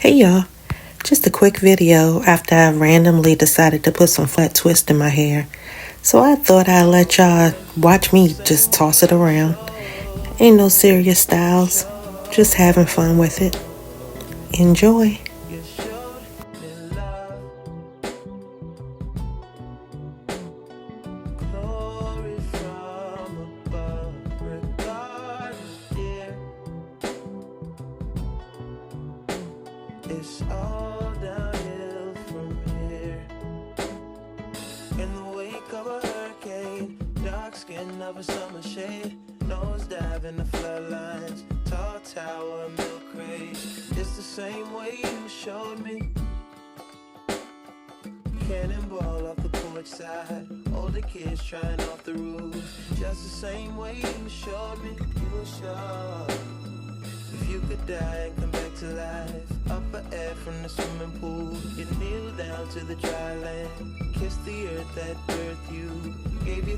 Hey y'all, just a quick video after I randomly decided to put some flat twist in my hair. So I thought I'd let y'all watch me just toss it around. Ain't no serious styles, just having fun with it. Enjoy. It's all downhill from here. In the wake of a hurricane, dark skin of a summer shade, nose dive in the floodlines, tall tower, milk crate. It's the same way you showed me. Cannonball off the porch side, older kids trying off the roof. Just the same way you showed me. You were sure. If you could die and come back to life, up for air from the swimming pool, you kneel down to the dry land, kiss the earth that birthed you, gave you